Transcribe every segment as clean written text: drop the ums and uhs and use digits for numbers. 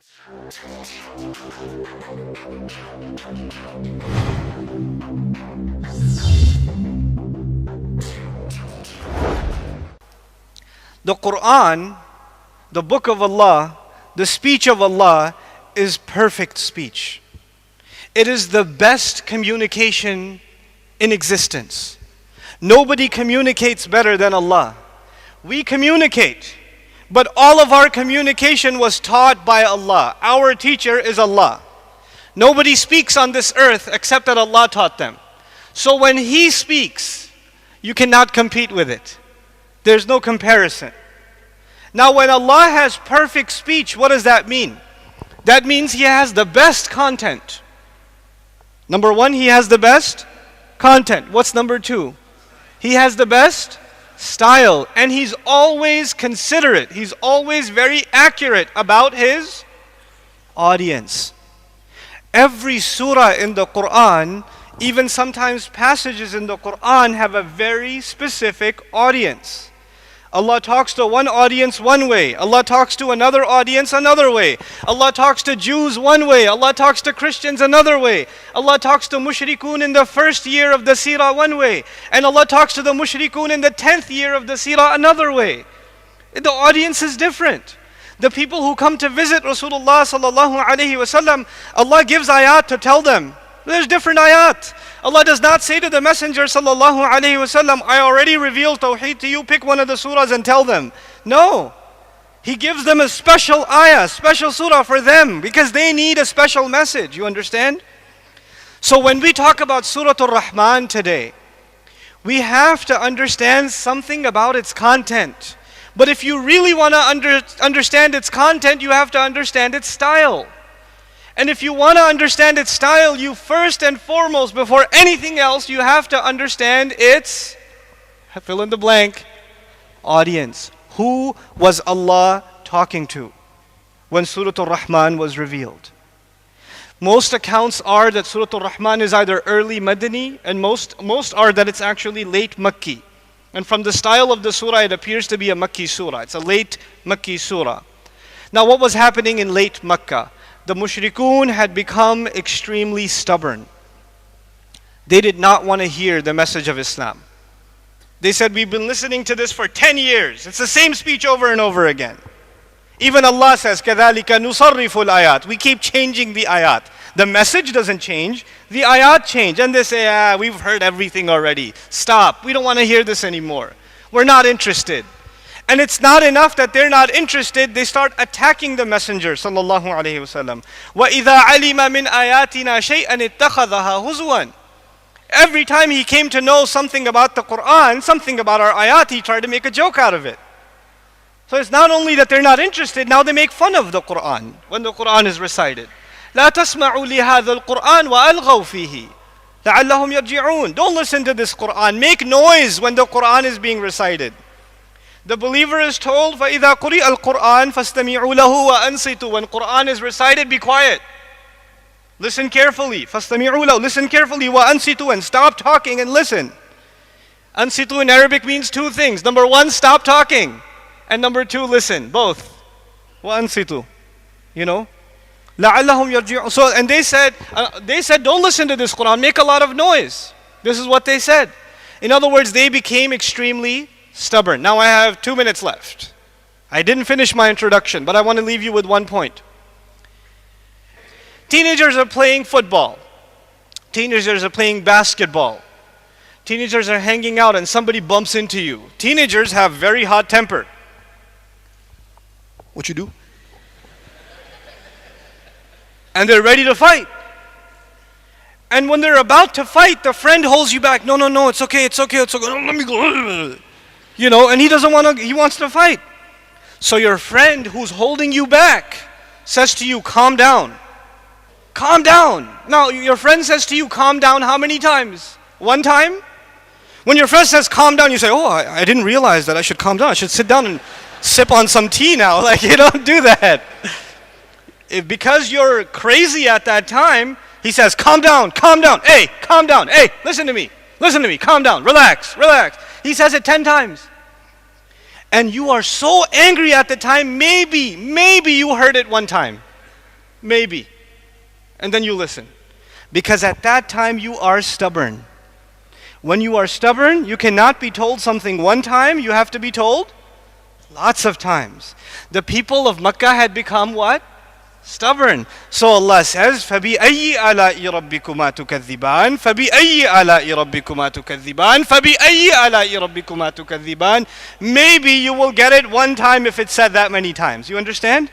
The Quran, the book of Allah, the speech of Allah is perfect speech. It is the best communication in existence. Nobody communicates better than Allah. We communicate, but all of our communication was taught by Allah. Our teacher is Allah. Nobody speaks on this earth except that Allah taught them. So when He speaks, you cannot compete with it. There's no comparison. Now when Allah has perfect speech, what does that mean? That means He has the best content. Number one, He has the best content. What's number two? He has the best style. And He's always considerate. He's always very accurate about His audience. Every surah in the Quran, even sometimes passages in the Quran, have a very specific audience. Allah talks to one audience one way. Allah talks to another audience another way. Allah talks to Jews one way. Allah talks to Christians another way. Allah talks to mushrikun in the first year of the seerah one way. And Allah talks to the mushrikun in the 10th year of the seerah another way. The audience is different. The people who come to visit Rasulullah sallallahu alaihi wasallam, Allah gives ayat to tell them. There's different ayat. Allah does not say to the Messenger sallallahu alaihi wasallam, I already revealed Tawheed to you, pick one of the surahs and tell them. No. He gives them a special ayah, special surah for them because they need a special message. You understand? So when we talk about Surah Ar-Rahman today, we have to understand something about its content. But if you really want to understand its content, you have to understand its style. And if you want to understand its style, you first and foremost, before anything else, you have to understand its, fill in the blank, audience. Who was Allah talking to when Surah Ar-Rahman was revealed? Most accounts are that Surah Ar-Rahman is either early Madani, and most are that it's actually late Makki. And from the style of the surah, it appears to be a Makki surah. It's a late Makki surah. Now what was happening in late Makkah? The mushrikun had become extremely stubborn. They did not want to hear the message of Islam. They said, we've been listening to this for 10 years. It's the same speech over and over again. Even Allah says, كَذَلِكَ نُصَرِّفُ الْآيَاتِ. We keep changing the ayat. The message doesn't change, the ayat change. And they say, we've heard everything already. Stop, we don't want to hear this anymore. We're not interested. And it's not enough that they're not interested, they start attacking the Messenger sallallahu alaihi wasallam. وَإِذَا عَلِمَ مِنْ آيَاتِنَا شَيْئًا اتَّخَذَهَا هُزُوًا. Every time he came to know something about the Quran, something about our ayat, he tried to make a joke out of it. So it's not only that they're not interested, now they make fun of the Quran when the Quran is recited. لَا تَسْمَعُوا لِهَذَا الْقُرْآنِ وَأَلْغَوْا فِيهِ لَعَلَّهُمْ يَرْجِعُونَ. Don't listen to this Quran. Make noise when the Quran is being recited. The believer is told, فَإِذَا قُرِئَ الْقُرْآنِ فَاسْتَمِعُوا لَهُ وَأَنصِتُوا. When Quran is recited, be quiet. Listen carefully. فَاسْتَمِعُوا لَهُ. Listen carefully. وَأَنصِتُوا. And stop talking and listen. Ansitu in Arabic means two things. Number one, stop talking. And number two, listen. Both. وَأَنصِتُوا. You know? لَعَلَّهُمْ يَرْجِعُونَ. So, and they said, don't listen to this Quran. Make a lot of noise. This is what they said. In other words, they became extremely stubborn. Now I have 2 minutes left. I didn't finish my introduction, but I want to leave you with one point. Teenagers are playing football. Teenagers are playing basketball. Teenagers are hanging out and somebody bumps into you. Teenagers have very hot temper. What you do? And they're ready to fight. And when they're about to fight, the friend holds you back. No, it's okay. Oh, let me go. You know, and he wants to fight. So your friend who's holding you back says to you, calm down. Calm down. Now, your friend says to you, calm down how many times? One time? When your friend says calm down, you say, oh, I didn't realize that I should calm down. I should sit down and sip on some tea now. Like, you don't do that. Because you're crazy at that time, he says, calm down. Hey, calm down. Hey, listen to me. Calm down. Relax. He says it 10 times. And you are so angry at the time, maybe you heard it one time. maybe. And then you listen. Because at that time you are stubborn. When you are stubborn, you cannot be told something one time, you have to be told lots of times. The people of Makkah had become what? Stubborn. So Allah says, فَبِأَيِّ آلَاءِ رَبِّكُمَا تُكَذِّبَانِ فَبِأَيِّ آلَاءِ رَبِّكُمَا تُكَذِّبَانِ فَبِأَيِّ آلَاءِ رَبِّكُمَا تُكَذِّبَانِ. Maybe you will get it one time if it's said that many times. You understand?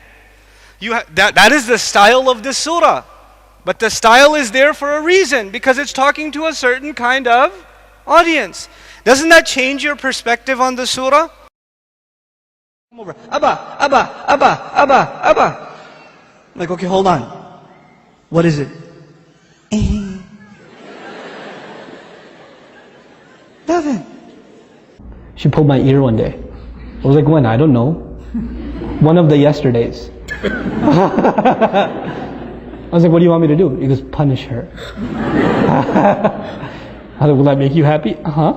That is the style of this surah. But the style is there for a reason, because it's talking to a certain kind of audience. Doesn't that change your perspective on the surah? Abba. Like, okay, hold on. What is it? Nothing. She pulled my ear one day. I was like, when? I don't know. One of the yesterdays. I was like, what do you want me to do? He goes, punish her. I was like, will that make you happy? Uh-huh.